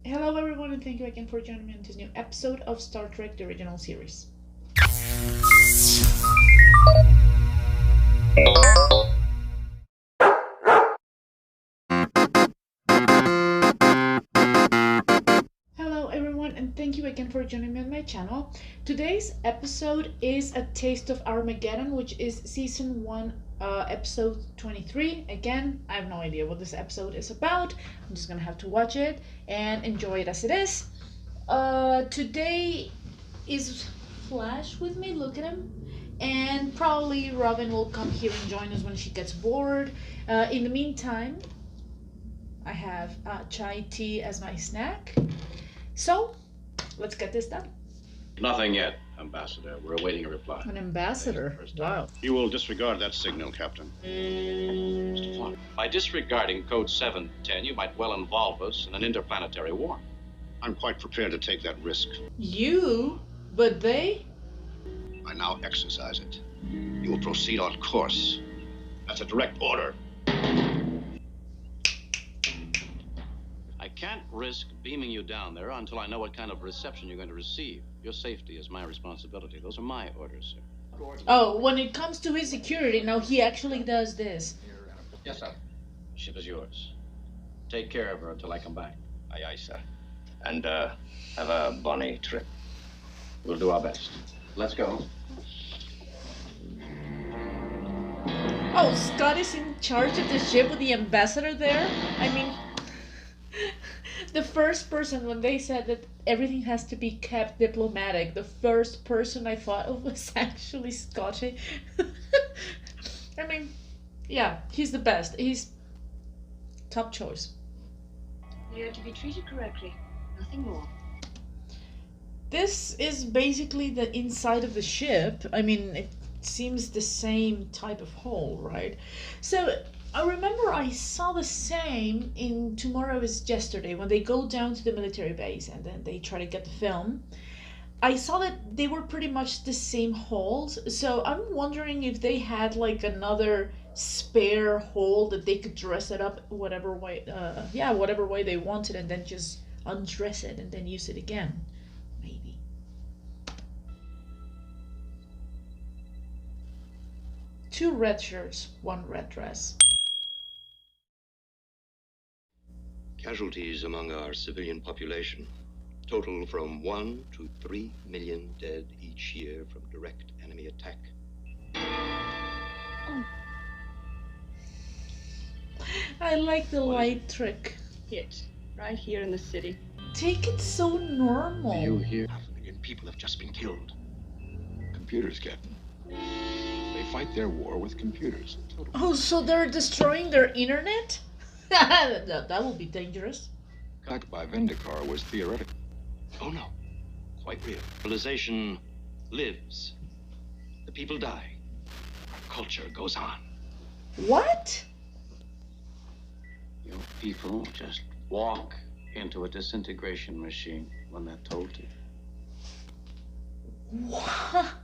Hello everyone and thank you again for joining me on this new episode of Star Trek The Original Series. Hello everyone and thank you again for joining me on my channel. Today's episode is A Taste of Armageddon, which is Season 1, Episode 23. Again, I have no idea what this episode is about. I'm just gonna have to watch it and enjoy it as it is. Today is Flash with me, look at him. And probably Robin will come here and join us when she gets bored. In the meantime, I have chai tea as my snack. So, let's get this done. Nothing yet, Ambassador. We're awaiting a reply. An ambassador? Wow. You will disregard that signal, Captain. Mr. Clark, by disregarding Code 710, you might well involve us in an interplanetary war. I'm quite prepared to take that risk. You? But they? I now exercise it. You will proceed on course. That's a direct order. I can't risk beaming you down there until I know what kind of reception you're going to receive. Your safety is my responsibility. Those are my orders, sir. Oh, when it comes to his security, now he actually does this. Yes, sir. The ship is yours. Take care of her until I come back. Aye, aye, sir. And, have a bonny trip. We'll do our best. Let's go. Oh, Scott is in charge of the ship with the ambassador there? I mean, the first person, when they said that everything has to be kept diplomatic, the first person I thought of was actually Scotty. I mean, yeah, he's the best. He's top choice. You're to be treated correctly, nothing more. This is basically the inside of the ship. I mean, it seems the same type of hole, right? So I remember I saw the same in Tomorrow is Yesterday when they go down to the military base and then they try to get the film. I saw that they were pretty much the same holes, so I'm wondering if they had like another spare hole that they could dress it up whatever way, whatever way they wanted, and then just undress it and then use it again. Maybe. Two red shirts, one red dress. Casualties among our civilian population total from 1 to 3 million dead each year from direct enemy attack. I like the light trick. Hit, right here in the city. Take it so normal. You hear? 500,000 people have just been killed. Computers, Captain. They fight their war with computers. Oh, so they're destroying their internet? that will be dangerous. Attack by Vendikar was theoretical. Oh no, quite real. Civilization lives. The people die. Our culture goes on. What? You people just walk into a disintegration machine when they're told to. What?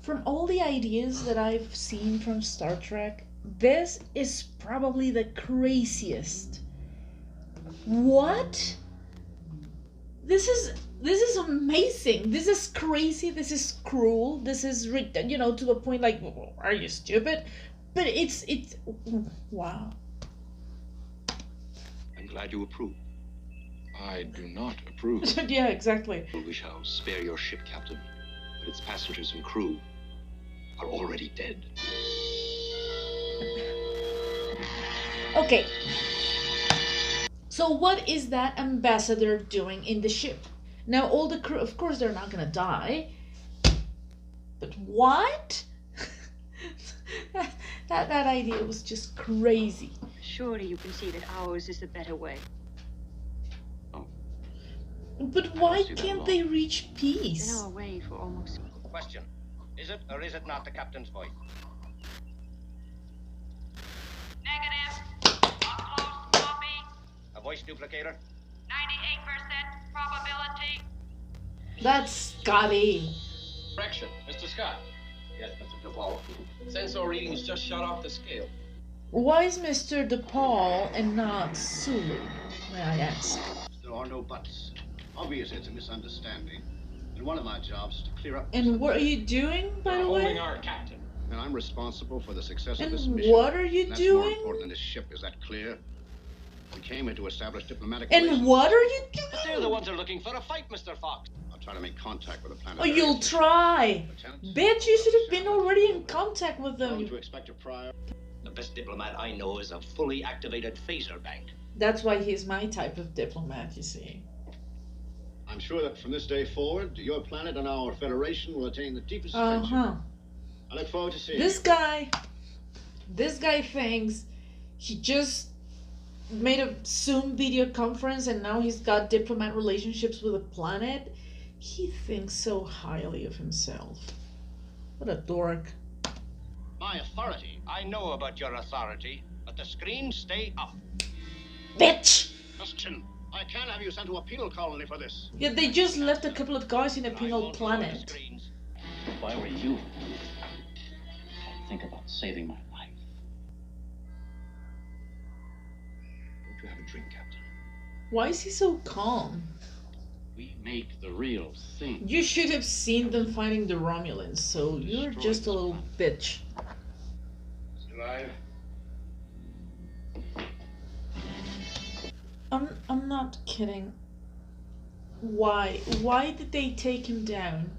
From all the ideas that I've seen from Star Trek, this is probably the craziest. What? This is amazing. This is crazy. This is cruel. This is to the point like, are you stupid? But it's wow. I'm glad you approve. I do not approve. Yeah, exactly. We shall spare your ship, Captain, but its passengers and crew are already dead. Okay. So what is that ambassador doing in the ship? Now all the crew, of course they're not gonna die. But what? that idea was just crazy. Surely you can see that ours is the better way. But why see that can't law. they reach Been peace? our way for almost. Question. Is it or is it not the captain's voice? Negative. Up close, copy. A voice duplicator? 98% probability. That's Scotty. Correction, Mr. Scott. Yes, Mr. DePaul. Sensor readings just shot off the scale. Why is Mr. DePaul and not Sulu, may I ask? There are no buts. Obviously, it's a misunderstanding. And one of my jobs is to clear up. And what are you doing, by the way? Holding our captain. And I'm responsible for the success of And this mission. what are you And that's doing? more important than this ship. Is that clear? We came here to establish diplomatic And relations. what are you But they're the doing? ones who are looking for a fight, Mr. Fox. I'll try to make contact with the planet. Oh, you'll try. Bitch, you should have been already in contact with them. Don't you expect a prior? The best diplomat I know is a fully activated phaser bank. That's why he's my type of diplomat, you see. I'm sure that from this day forward, your planet and our Federation will attain the deepest friendship. I look forward to seeing This you. guy thinks he just made a Zoom video conference and now he's got diplomat relationships with a planet. He thinks so highly of himself. What a dork. My authority. I know about your authority, but the screens stay up. Bitch! Question. I can't have you sent to a penal colony for this. Yeah, they just left a couple of guys in a I penal won't lower the planet. screens. If I were you, I'd think about saving my life. Don't you have a drink, Captain? Why is he so calm? We make the real thing. You should have seen them fighting the Romulans, so you're Destroy just a this little planet. bitch. Alive? I'm not kidding. Why? Why did they take him down?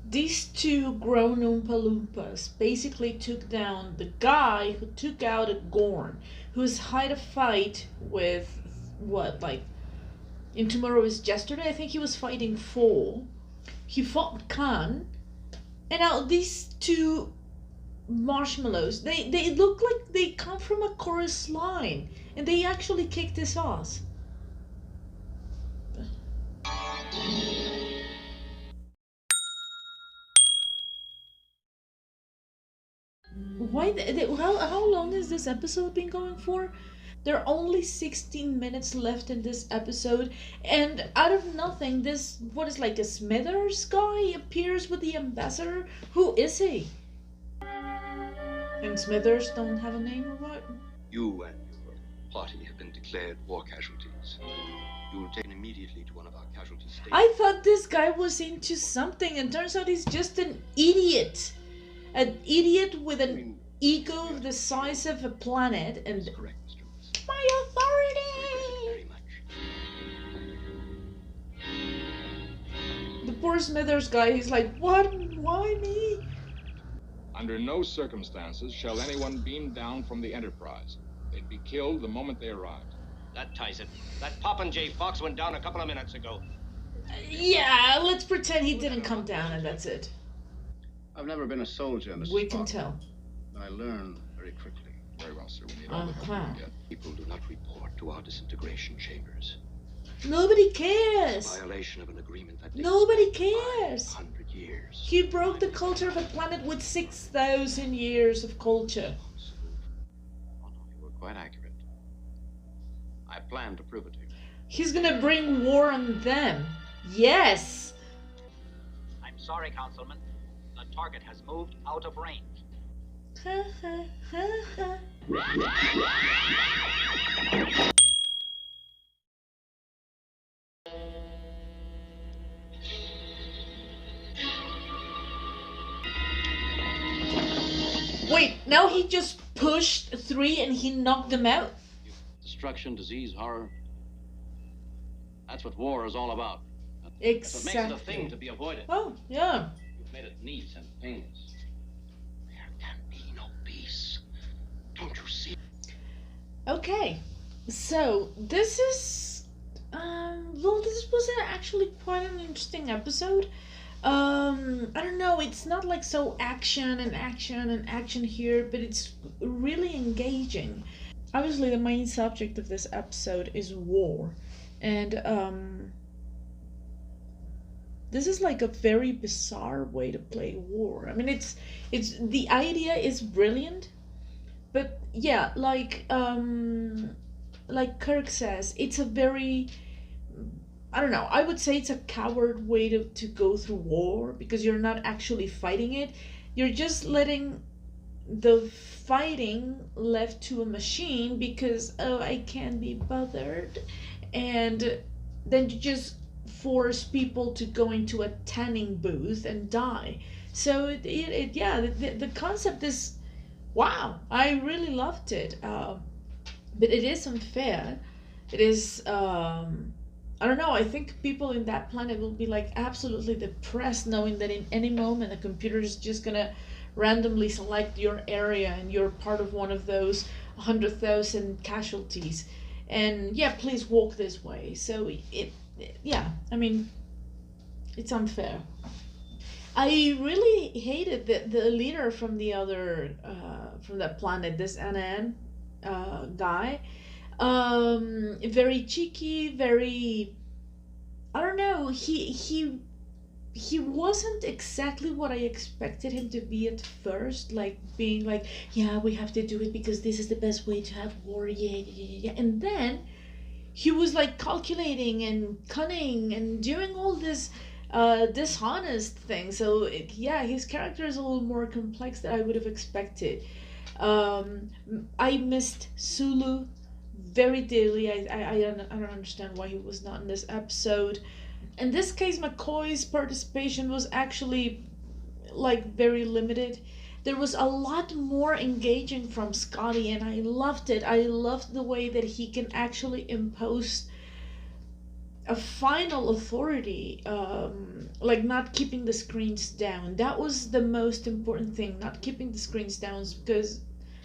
These two grown Oompa Loompas basically took down the guy who took out a Gorn, who's had a fight with, what, like, in Tomorrow is Yesterday, I think he was fighting Fall. He fought Khan, and now these two marshmallows, they look like they come from a chorus line, and they actually kicked his ass. Why? How long has this episode been going for? There are only 16 minutes left in this episode, and out of nothing, this, what is like a Smithers guy appears with the ambassador. Who is he? And Smithers don't have a name or what? You and your party have been declared war casualties. You will take immediately to one of our casualty stations. I thought this guy was into something, and turns out he's just an idiot. An idiot with an ego the size of a planet, and Correct, Mr. Lewis. my authority! Very much. The poor Smithers guy, he's like, what? Why me? Under no circumstances shall anyone beam down from the Enterprise. They'd be killed the moment they arrived. That ties it. That Popinjay Fox went down a couple of minutes ago. Yeah, let's pretend he didn't come down and that's it. I've never been a soldier, Mr. We can Spock, tell. but I learn very quickly. Very well, sir. We need all the help we Uh-huh. can get. People do not report to our disintegration chambers. Nobody cares. Violation of an agreement that dates Nobody back cares. 500 years. He broke the culture of a planet with 6,000 years of culture. Oh, no, you were quite accurate. I plan to prove it to you. He's gonna bring war on them. Yes. I'm sorry, Councilman. The target has moved out of range. Ha ha ha ha. Wait, now he just pushed 3 and he knocked them out? Destruction, disease, horror. That's what war is all about. That's what makes it a thing Exactly. to be avoided. Oh, yeah. You've made it neat and painless. There can be no peace. Don't you see? Okay, so this is, well, this was actually quite an interesting episode. I don't know, it's not like so action and action and action here, but it's really engaging. Obviously, the main subject of this episode is war, and this is like a very bizarre way to play war. I mean, it's the idea is brilliant, but yeah, like Kirk says, it's a very, I don't know, I would say it's a coward way to go through war, because you're not actually fighting it. You're just letting the fighting left to a machine because, oh, I can't be bothered. And then you just force people to go into a tanning booth and die. So yeah, the concept is, wow, I really loved it. But it is unfair. It is, I don't know, I think people in that planet will be like absolutely depressed knowing that in any moment a computer is just gonna randomly select your area and you're part of one of those 100,000 casualties. And yeah, please walk this way. So yeah, I mean, it's unfair. I really hated the leader from the other, from that planet, this Anan guy. Very cheeky, very, I don't know, he wasn't exactly what I expected him to be at first, like being like, yeah, we have to do it because this is the best way to have war, yeah, yeah, yeah, yeah. And then he was like calculating and cunning and doing all this dishonest thing. So yeah, his character is a little more complex than I would have expected. I missed Sulu very dearly. I don't understand why he was not in this episode. In this case, McCoy's participation was actually like very limited. There was a lot more engaging from Scotty, and I loved it. I loved the way that he can actually impose a final authority, like not keeping the screens down. That was the most important thing, not keeping the screens down, because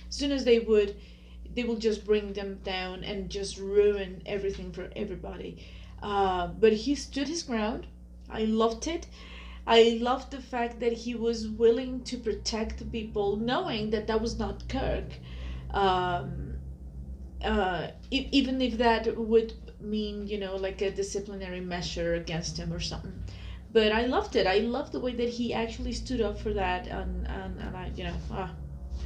as soon as they would, they will just bring them down and just ruin everything for everybody. But he stood his ground. I loved it. I loved the fact that he was willing to protect people, knowing that that was not Kirk. Even if that would mean, you know, like a disciplinary measure against him or something. But I loved it. I loved the way that he actually stood up for that, and I, you know,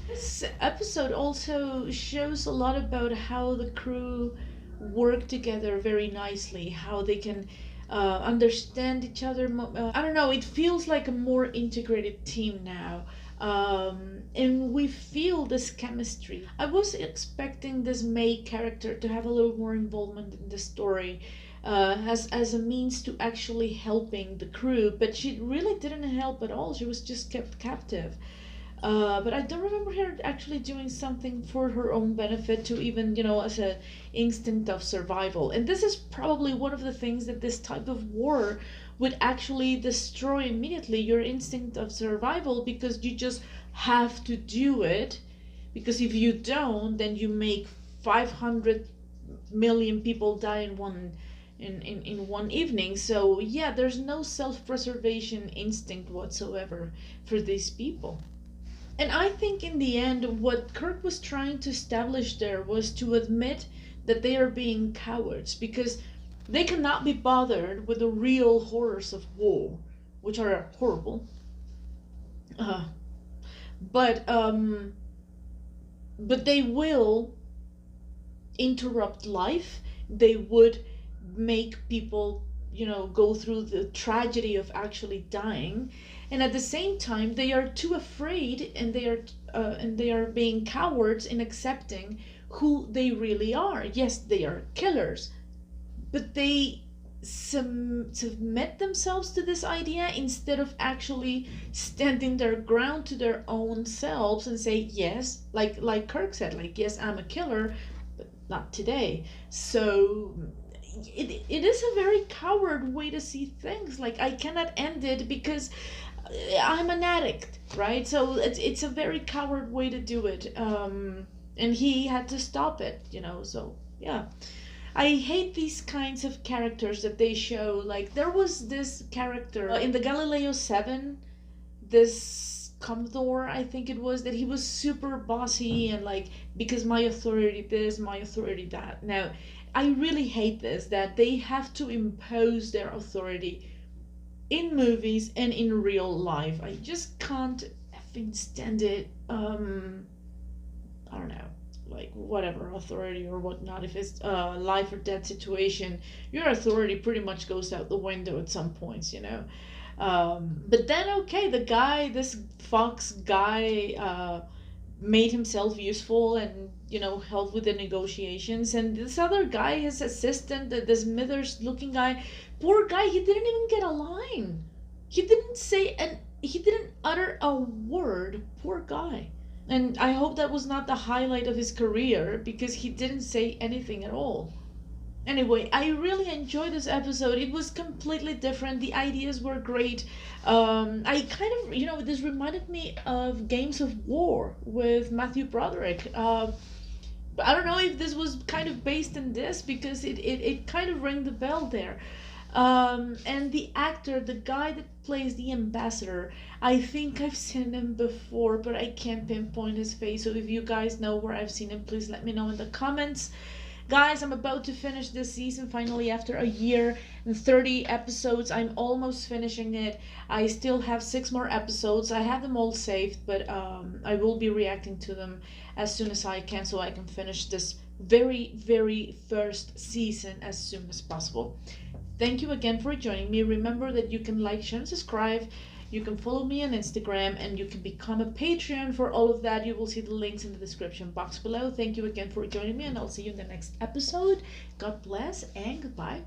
this episode also shows a lot about how the crew work together very nicely, how they can understand each other. I don't know, it feels like a more integrated team now. And we feel this chemistry. I was expecting this May character to have a little more involvement in the story, as a means to actually helping the crew, but she really didn't help at all. She was just kept captive. But I don't remember her actually doing something for her own benefit, to even, you know, as an instinct of survival. And this is probably one of the things that this type of war would actually destroy immediately, your instinct of survival, because you just have to do it. Because if you don't, then you make 500 million people die in one evening. So yeah, there's no self-preservation instinct whatsoever for these people. And I think in the end, what Kirk was trying to establish there was to admit that they are being cowards, because they cannot be bothered with the real horrors of war, which are horrible. Uh, but they will interrupt life. They would make people, you know, go through the tragedy of actually dying, and at the same time they are too afraid, and they are being cowards in accepting who they really are. Yes, they are killers, but they submit themselves to this idea instead of actually standing their ground to their own selves and say, yes, like Kirk said, like, yes, I'm a killer, but not today. So it is a very coward way to see things. Like, I cannot end it because I'm an addict, right? So it's a very coward way to do it. And he had to stop it, you know. So yeah, I hate these kinds of characters that they show. Like, there was this character in the Galileo 7, this Commodore, I think it was, that he was super bossy and like, because my authority this, my authority that. Now, I really hate this, that they have to impose their authority in movies and in real life. I just can't effing stand it. I don't know. like whatever authority or whatnot. If it's a life or death situation, your authority pretty much goes out the window at some points, you know. But then, okay, the guy, this Fox guy, made himself useful and, you know, helped with the negotiations. And this other guy, his assistant, the Smithers looking guy, poor guy, he didn't even get a line. He didn't say, and he didn't utter a word. Poor guy. And I hope that was not the highlight of his career, because he didn't say anything at all. Anyway, I really enjoyed this episode. It was completely different. The ideas were great. I kind of, you know, this reminded me of Games of War with Matthew Broderick. I don't know if this was kind of based in this, because it kind of rang the bell there. And the actor, the guy that plays the ambassador, I think I've seen him before, but I can't pinpoint his face. So if you guys know where I've seen him, please let me know in the comments. Guys, I'm about to finish this season finally after a year and 30 episodes. I'm almost finishing it. I still have 6 more episodes. I have them all saved, but I will be reacting to them as soon as I can, so I can finish this very, very first season as soon as possible. Thank you again for joining me. Remember that you can like, share, and subscribe. You can follow me on Instagram, and you can become a Patreon. For all of that, you will see the links in the description box below. Thank you again for joining me, and I'll see you in the next episode. God bless, and goodbye.